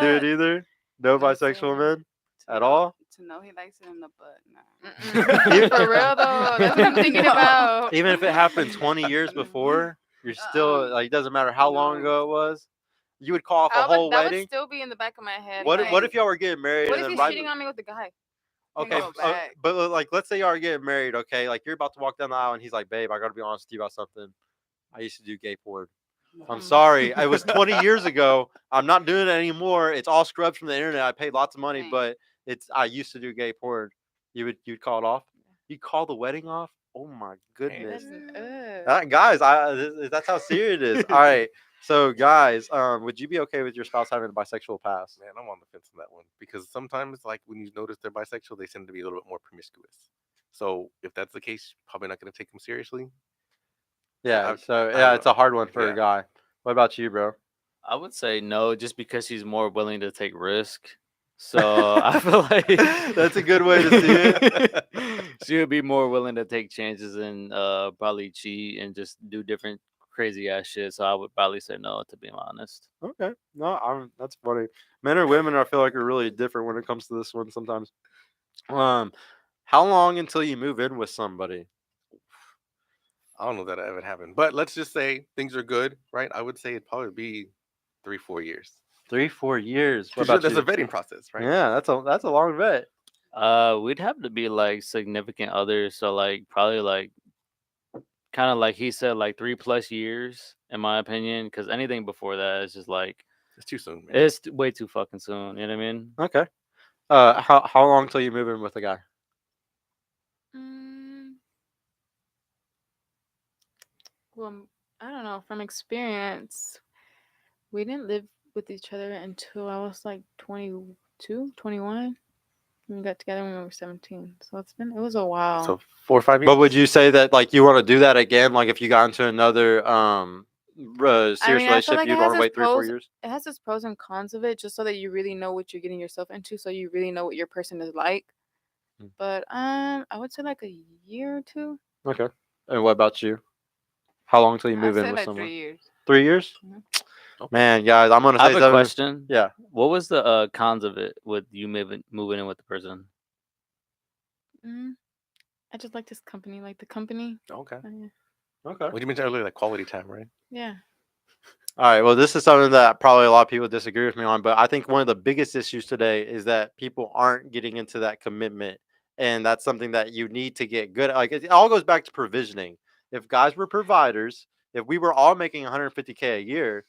do it either? No Let's bisexual see. men To at know, all? to know he likes it in the butt. Nah. Even, For real though, that's what I'm thinking No. about. even if it happened 20 years Mm, before, you're uh-uh. still like, it doesn't matter how long No. ago it was. You would call off a I would. whole That would wedding. still be in the back of my head. What Like, if y'all were getting married what and if then he's right? cheating on me with a guy? Can't Okay, go back. but like, let's say y'all are getting married. Okay, like you're about to walk down the aisle and he's like, "Babe, I gotta be honest with you about something. I used to do gay porn. I'm Mm, sorry. It was 20 years ago. I'm not doing it anymore. It's all scrubbed from the internet. I paid lots of money, dang. but I used to do gay porn. You'd call it off. You call the wedding off. Oh my goodness, That's guys! That's how serious it is. All right. So guys, would you be okay with your spouse having a bisexual past? Man, I'm on the fence on that one because sometimes, like when you notice they're bisexual, they tend to be a little bit more promiscuous. So if that's the case, you're probably not going to take them seriously. Yeah. So I yeah, don't it's know. a hard one for a Yeah. guy. What about you, bro? I would say no, just because she's more willing to take risk. So I feel like That's a good way to see it. she would be more willing to take chances and probably cheat and just do different crazy ass shit. So I would probably say no, to be honest. Okay. No, that's funny. Men or women, I feel like are really different when it comes to this one sometimes. Um, how long until you move in with somebody? I don't know that ever happened, but let's just say things are good, right? I would say it'd probably be 3-4 years 3-4 years. What because about there's you? a vetting process, right? Yeah, that's a long vet. We'd have to be like significant others. So like probably like kind of like he said, like 3+ years, in my opinion. Because anything before that is just like It's too soon, man. it's way too fucking soon. You know what I mean? Okay. How long till you move in with a guy? Mm, well, I don't know. From experience, we didn't live with each other until I was like 22, 21. We got together when we were 17. So it was a while. So 4 or 5 years. But would you say that like you want to do that again? Like if you got into another serious I feel relationship, like you'd want to wait 3 or 4 years? it has its pros and cons of it, just so that you really know what you're getting yourself into, so you really know what your person is like. Mm. But I would say like a year or two. Okay. And what about you? How long till you I'd move in say with like someone? 3 years. 3 years? Mhm. Man, guys, I'm gonna I say have a 7. question. Yeah. What was the cons of it with you moving in with the person? Mm, I just like this company, like the company. Okay. Okay. What you mentioned earlier, like quality time, right? Yeah. All right. Well, this is something that probably a lot of people disagree with me on, but I think one of the biggest issues today is that people aren't getting into that commitment, and that's something that you need to get good at. Like it all goes back to provisioning. If guys were providers, if we were all making 150K a year,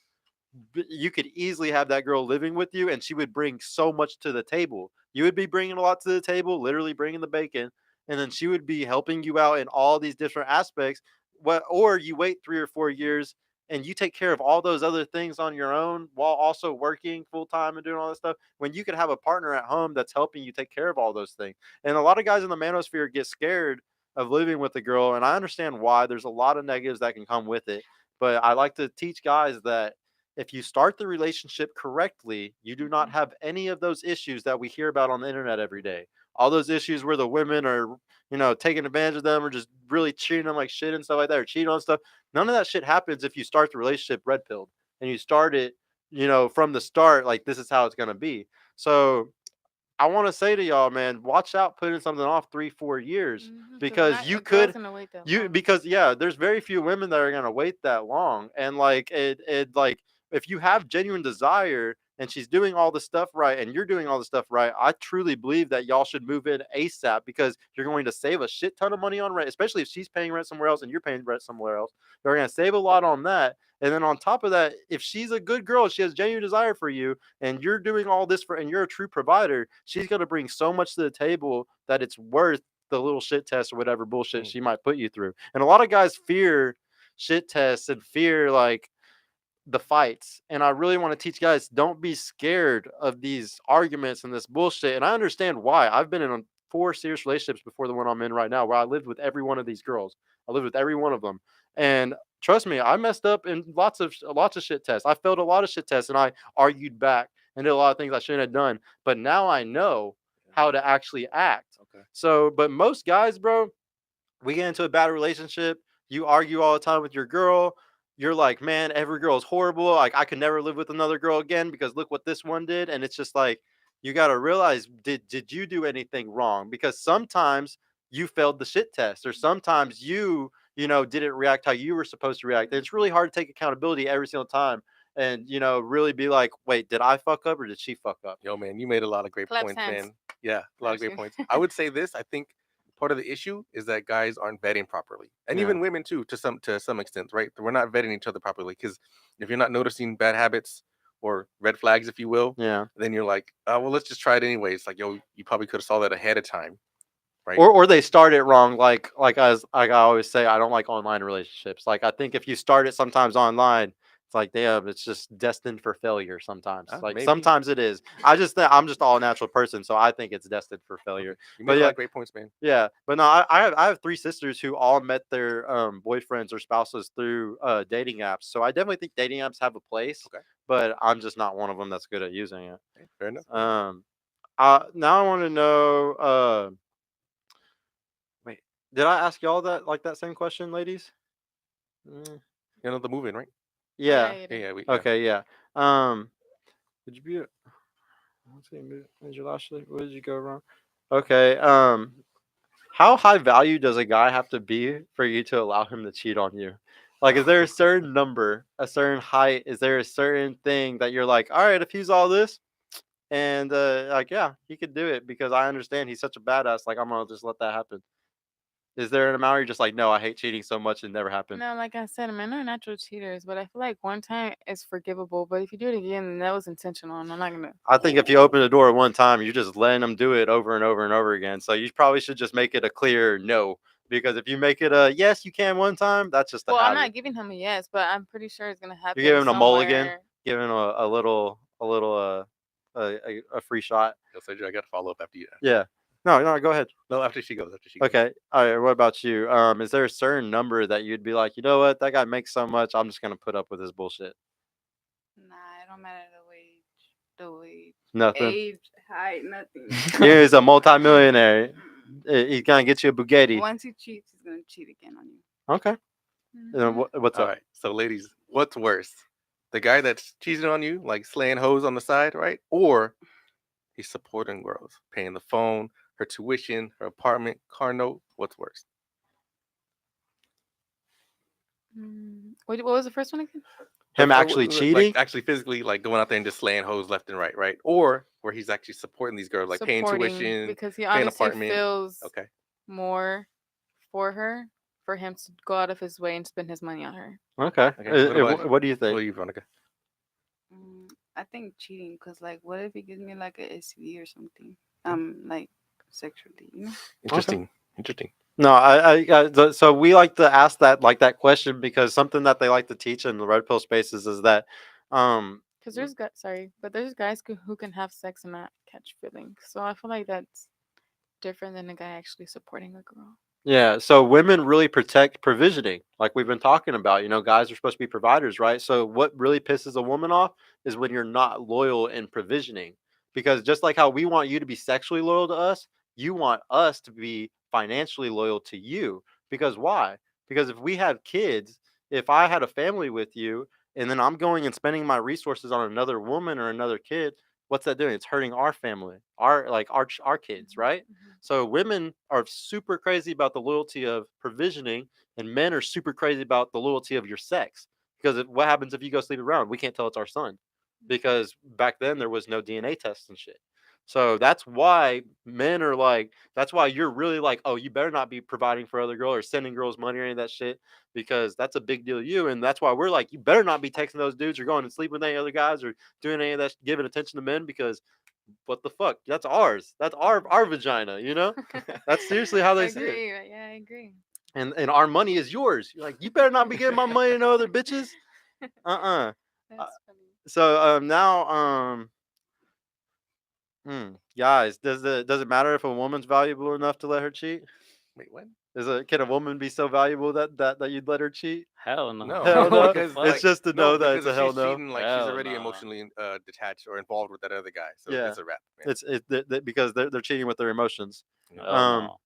you could easily have that girl living with you, and she would bring so much to the table. You would be bringing a lot to the table, literally bringing the bacon, and then she would be helping you out in all these different aspects. What, or you wait 3 or 4 years and you take care of all those other things on your own while also working full time and doing all this stuff. When you could have a partner at home that's helping you take care of all those things. And a lot of guys in the manosphere get scared of living with a girl, and I understand why. There's a lot of negatives that can come with it, but I like to teach guys that if you start the relationship correctly, you do not have any of those issues that we hear about on the internet every day. All those issues where the women are, taking advantage of them or just really treating them like shit and stuff like that, or cheating on stuff. None of that shit happens if you start the relationship red pilled and you start it, from the start, like this is how it's gonna be. So I want to say to y'all, man, watch out putting something off 3-4 years because you A girl's could gonna wait that you long. because yeah, there's very few women that are gonna wait that long. And like it like if you have genuine desire and she's doing all the stuff right and you're doing all the stuff right, I truly believe that y'all should move in ASAP because you're going to save a shit ton of money on rent, especially if she's paying rent somewhere else and you're paying rent somewhere else. You're gonna save a lot on that. And then on top of that, if she's a good girl, she has genuine desire for you, and you're doing all this and you're a true provider, she's going to bring so much to the table that it's worth the little shit test or whatever bullshit Mm. she might put you through. And a lot of guys fear shit tests and fear like the fights. And I really want to teach guys, don't be scared of these arguments and this bullshit. And I understand why. I've been in 4 serious relationships before the one I'm in right now, where I lived with every one of these girls. I lived with every one of them. And trust me, I messed up in lots of shit tests. I failed a lot of shit tests and I argued back and did a lot of things I shouldn't have done. But now I know how to actually act. Okay. So, but most guys, bro, we get into a bad relationship. You argue all the time with your girl. you're like, man, every girl is horrible. Like I could never live with another girl again because look what this one did. And it's just like you got to realize, did you do anything wrong? Because sometimes you failed the shit test, or sometimes you didn't react how you were supposed to react. And it's really hard to take accountability every single time and really be like, wait, did I fuck up or did she fuck up? Yo, man, you made a lot of great Claps points, hands. man. Yeah, a lot of great Actually. points. I would say this. I think part of the issue is that guys aren't vetting properly, and Yeah. even women too, to some extent, right? We're not vetting each other properly because if you're not noticing bad habits or red flags, if you will, Yeah. then you're like, oh, well, let's just try it anyway. It's like, yo, you probably could have saw that ahead of time, right? Or they start it wrong. Like as like I always say, I don't like online relationships. Like I think if you start it sometimes online, it's like damn, it's just destined for failure sometimes. Like Maybe. sometimes it is. I'm just a all natural person, so I think it's destined for failure. You But made a yeah. lot of great points, man. Yeah, but no, I have 3 sisters who all met their boyfriends or spouses through dating apps. So I definitely think dating apps have a place. Okay. But I'm just not one of them that's good at using it. Okay, fair enough. Now I want to know. Wait, did I ask y'all that same question, ladies? Mm, You know the moving, right? yeah. you Yeah, did. yeah. Okay. Yeah. Did you be? Let's see. Major Lashley. Where did you go wrong? Okay. How high value does a guy have to be for you to allow him to cheat on you? Like, is there a certain number, a certain height? Is there a certain thing that you're like, all right, if he's all this, and like, yeah, he could do it because I understand he's such a badass. Like, I'm gonna just let that happen. Is there an amount where you're just like, no, I hate cheating so much it never happened? No, like I said, men are natural cheaters, but I feel like one time is forgivable. But if you do it again, then that was intentional, and I'm not gonna. I think if you open the door one time, you're just letting them do it over and over and over again. So you probably should just make it a clear no. Because if you make it a yes, you can one time, that's just a Well, I'm habit. not giving him a yes, but I'm pretty sure it's gonna happen. You're giving him a mulligan, somewhere. giving him a little a free shot. Yo, Sergio, I got to follow up after you. Yeah. No, go ahead. No, after she goes. After she goes. Okay. All right. What about you? Is there a certain number that you'd be like, you know what, that guy makes so much, I'm just gonna put up with his bullshit? Nah, it don't matter the wage, Nothing. age, height, nothing. Here's a multimillionaire. He's gonna get you a Bugatti. Once he cheats, he's gonna cheat again on you. Okay. And what's All up? right. So, ladies, what's worse? The guy that's cheating on you, like slaying hoes on the side, right? Or he's supporting girls, paying the phone, her tuition, her apartment, car note. What's worse? What was the first one again? Him Like, actually like, cheating? actually physically, like going out there and just slaying hoes left and right? Or where he's actually supporting these girls, like paying Supporting, tuition, because he paying honestly apartment. feels Okay. more for her, for him to go out of his way and spend his money on her. Okay. Okay, what about What do you What think? are you, Veronica? I think cheating, cause like, what if he gives me like a STD or something? Like sexually, you know? Interesting. No, so we like to ask that question because something that they like to teach in the red pill spaces is that Because there's there's guys who can have sex and not catch feelings. So I feel like that's different than a guy actually supporting a girl. yeah, so women really protect provisioning, like we've been talking about. Guys are supposed to be providers, right? So what really pisses a woman off is when you're not loyal in provisioning. Because just like how we want you to be sexually loyal to us, you want us to be financially loyal to you. Because why? Because if we have kids, if I had a family with you, and then I'm going and spending my resources on another woman or another kid, what's that doing? It's hurting our family, our kids, right? So women are super crazy about the loyalty of provisioning, and men are super crazy about the loyalty of your sex. Because what happens if you go sleep around? We can't tell it's our son, because back then there was no DNA tests and shit. So that's why men are like, that's why you're really like, oh, you better not be providing for other girls or sending girls money or any of that shit, because that's a big deal to you. And that's why we're like, you better not be texting those dudes or going to sleep with any other guys or doing any of that, giving attention to men, because what the fuck? That's ours. That's our vagina, That's seriously how they I say it. agree. Yeah, I agree. And our money is yours. You're like, you better not be giving my money to no other bitches. That's funny. So guys, does it matter if a woman's valuable enough to let her cheat? Wait, what? Can a woman be so valuable that you'd let her cheat? Hell no. No, Hell no. because, It's just to know that it's because a if hell she's no. cheating, like she's Hell already no. emotionally detached or involved with that other guy, so Yeah. it's a wrap. Man. It's because they're cheating with their emotions. Hell Um, no.